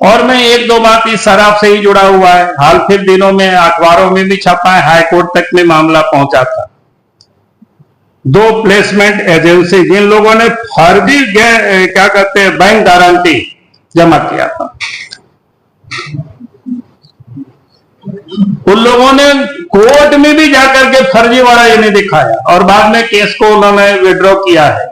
और मैं एक दो बात इस शराब से ही जुड़ा हुआ है, हाल फिर दिनों में अखबारों में भी छपा है, हाईकोर्ट तक में मामला पहुंचा था। 2 प्लेसमेंट एजेंसी जिन लोगों ने फर्जी क्या कहते हैं बैंक गारंटी जमा किया था, उन लोगों ने कोर्ट में भी जाकर के फर्जीवाड़ा ये नहीं दिखाया और बाद में केस को उन्होंने विड्रॉ किया है।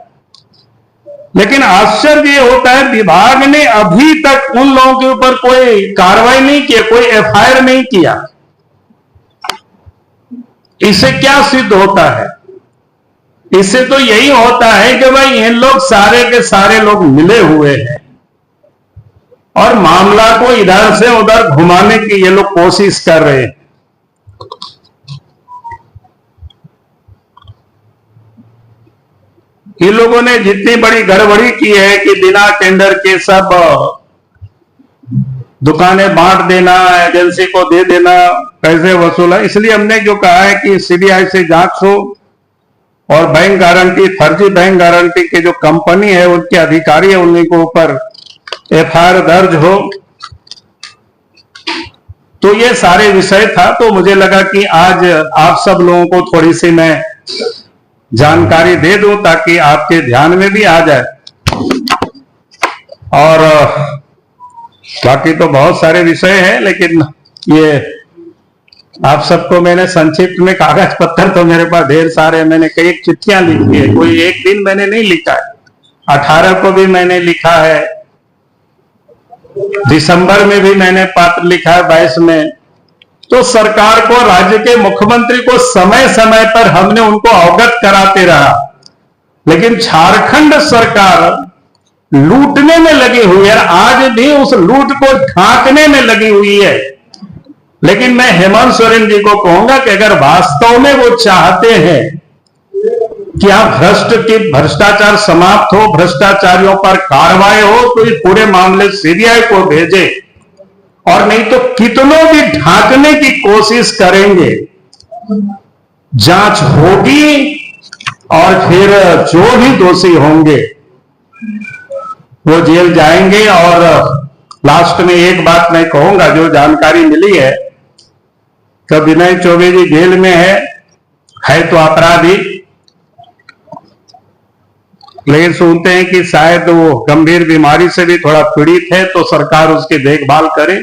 लेकिन आश्चर्य ये होता है, विभाग ने अभी तक उन लोगों के ऊपर कोई कार्रवाई नहीं की, कोई एफआईआर नहीं किया। इससे क्या सिद्ध होता है? इससे तो यही होता है कि भाई इन लोग सारे के सारे लोग मिले हुए हैं और मामला को इधर से उधर घुमाने की ये लोग कोशिश कर रहे हैं। इन लोगों ने जितनी बड़ी गड़बड़ी की है कि बिना टेंडर के सब दुकानें बांट देना, एजेंसी को दे देना, पैसे वसूला। इसलिए हमने जो कहा है कि सीबीआई से जांच हो और बैंक गारंटी, फर्जी बैंक गारंटी के जो कंपनी है उनके अधिकारी है उन्हीं के ऊपर एफआईआर दर्ज हो। तो ये सारे विषय था, तो मुझे लगा कि आज आप सब लोगों को थोड़ी सी मैं जानकारी दे दूं ताकि आपके ध्यान में भी आ जाए। और बाकी तो बहुत सारे विषय हैं, लेकिन ये आप सबको मैंने संक्षिप्त में, कागज पत्तर तो मेरे पास ढेर सारे, मैंने कई चिट्ठियां लिखी है, कोई एक दिन मैंने नहीं लिखा है। 18 को भी मैंने लिखा है, दिसंबर में भी मैंने पत्र लिखा है, 22 में। तो सरकार को, राज्य के मुख्यमंत्री को समय समय पर हमने उनको अवगत कराते रहा, लेकिन झारखंड सरकार लूटने में लगी हुई है, आज भी उस लूट को ढांकने में लगी हुई है। लेकिन मैं हेमंत सोरेन जी को कहूंगा कि अगर वास्तव में वो चाहते हैं कि भ्रष्टाचार समाप्त हो, भ्रष्टाचारियों पर कार्रवाई हो, तो इस पूरे मामले सीबीआई को भेजे, और नहीं तो कितनों भी ढांकने की कोशिश करेंगे, जांच होगी और फिर जो भी दोषी होंगे वो जेल जाएंगे। और लास्ट में एक बात मैं कहूंगा, जो जानकारी मिली है कि विनय चौबे जी जेल में है तो अपराधी, लेकिन सुनते हैं कि शायद वो गंभीर बीमारी से भी थोड़ा पीड़ित है, तो सरकार उसकी देखभाल करे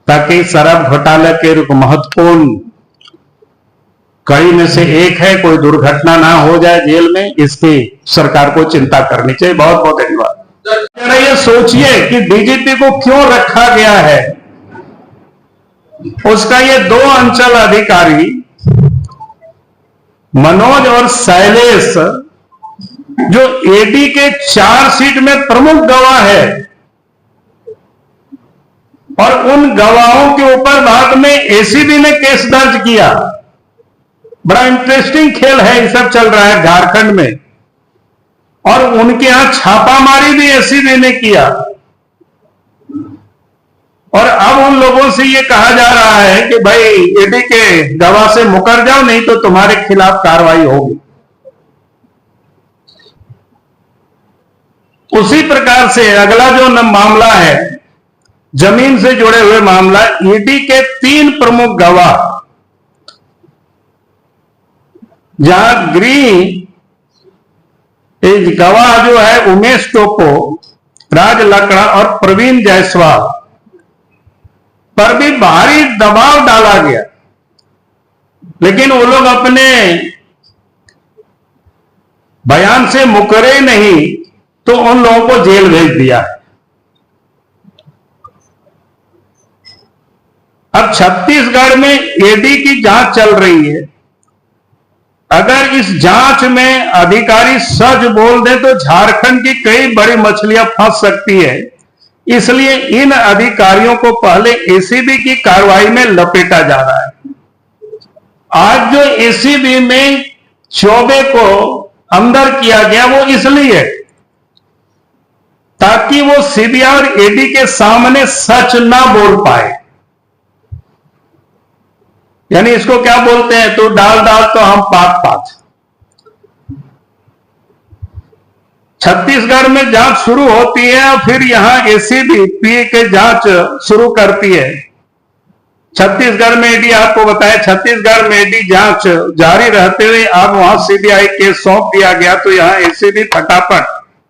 ताकि शराब घोटाले के महत्वपूर्ण कड़ी में से एक है, कोई दुर्घटना ना हो जाए जेल में, इसकी सरकार को चिंता करनी चाहिए। बहुत बहुत धन्यवाद। जरा ये सोचिए कि डीजीपी को क्यों रखा गया है। उसका ये 2 अंचल अधिकारी मनोज और शैलेश, जो एडी के चार्जशीट में प्रमुख गवाह है, और उन गवाहों के ऊपर बाद में एसीबी ने केस दर्ज किया। बड़ा इंटरेस्टिंग खेल है, ये सब चल रहा है झारखंड में, और उनके यहां छापामारी भी एसीबी ने किया। और अब उन लोगों से ये कहा जा रहा है कि भाई एडी के गवाह से मुकर जाओ, नहीं तो तुम्हारे खिलाफ कार्रवाई होगी। उसी प्रकार से अगला जो मामला है, जमीन से जुड़े हुए मामला, ईडी के 3 प्रमुख गवाह, जहां गवाह जो है उमेश टोपो, राज लकड़ा और प्रवीण जायसवाल पर भी भारी दबाव डाला गया, लेकिन वो लोग अपने बयान से मुकरे नहीं, तो उन लोगों को जेल भेज दिया। अब छत्तीसगढ़ में ईडी की जांच चल रही है। अगर इस जांच में अधिकारी सच बोल दें तो झारखंड की कई बड़ी मछलियां फंस सकती है। इसलिए इन अधिकारियों को पहले एसीबी की कार्रवाई में लपेटा जा रहा है। आज जो एसीबी में चौबे को अंदर किया गया, वो इसलिए ताकि वो सीबीआई और ईडी के सामने सच ना बोल पाए। यानी इसको क्या बोलते हैं, तो डाल डाल तो हम पात पात। छत्तीसगढ़ में जांच शुरू होती है और फिर यहां एसीबी पी के जांच शुरू करती है। छत्तीसगढ़ में ईडी, आपको बताया, छत्तीसगढ़ में ईडी जांच जारी रहते हुए अब वहां सीबीआई केस सौंप दिया गया, तो यहां एसीबी फटाफट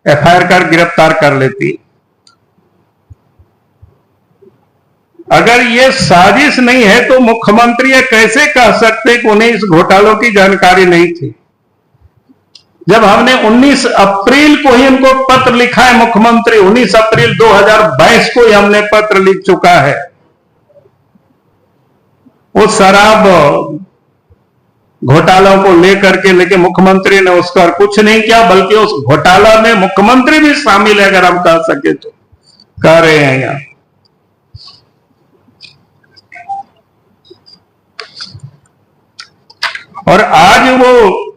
एफआईआर कर गिरफ्तार कर लेती है। अगर ये साजिश नहीं है तो मुख्यमंत्री ये कैसे कह सकते कि उन्हें इस घोटालों की जानकारी नहीं थी, जब हमने 19 अप्रैल को ही उनको पत्र लिखा है। मुख्यमंत्री 19 अप्रैल 2022 को ही हमने पत्र लिख चुका है। वो शराब घोटालों को लेकर के, लेकिन मुख्यमंत्री ने उस पर कुछ नहीं किया, बल्कि उस घोटाला में मुख्यमंत्री भी शामिल है, अगर हम कह सके तो कह रहे हैं यहां। और आज वो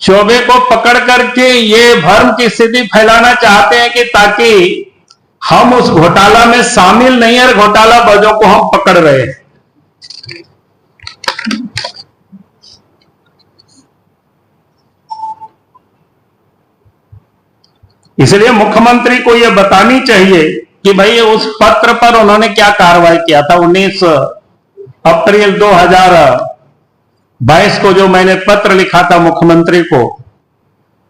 चौबे को पकड़ करके ये भ्रम की स्थिति फैलाना चाहते हैं कि ताकि हम उस घोटाला में शामिल नहीं है, घोटाला बाजों को हम पकड़ रहे हैं। इसलिए मुख्यमंत्री को यह बतानी चाहिए कि भाई उस पत्र पर उन्होंने क्या कार्रवाई किया था। 19 अप्रैल 2022 को जो मैंने पत्र लिखा था मुख्यमंत्री को,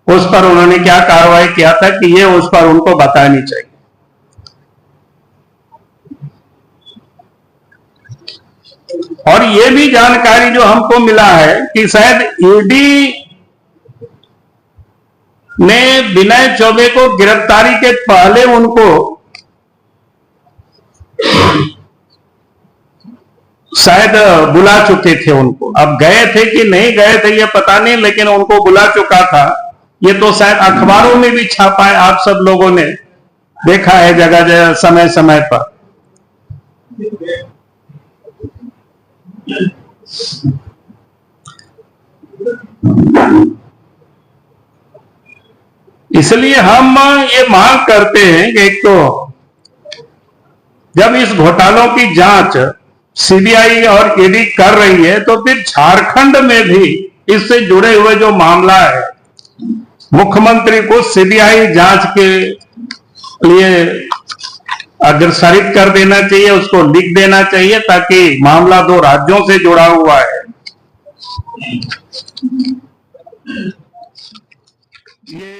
उस पर उन्होंने क्या कार्रवाई किया था कि ये उस पर उनको बतानी चाहिए। और ये भी जानकारी जो हमको मिला है कि शायद ईडी ने विनय चौबे को गिरफ्तारी के पहले उनको शायद बुला चुके थे उनको। अब गए थे कि नहीं गए थे ये पता नहीं, लेकिन उनको बुला चुका था। ये तो शायद अखबारों में भी छापा है, आप सब लोगों ने देखा है जगह जगह समय समय पर। इसलिए हम ये मांग करते हैं कि एक तो जब इस घोटालों की जांच सीबीआई और ईडी कर रही है, तो फिर झारखंड में भी इससे जुड़े हुए जो मामला है, मुख्यमंत्री को सीबीआई जांच के लिए अग्रसारित कर देना चाहिए, उसको लिख देना चाहिए, ताकि मामला दो राज्यों से जुड़ा हुआ है। ये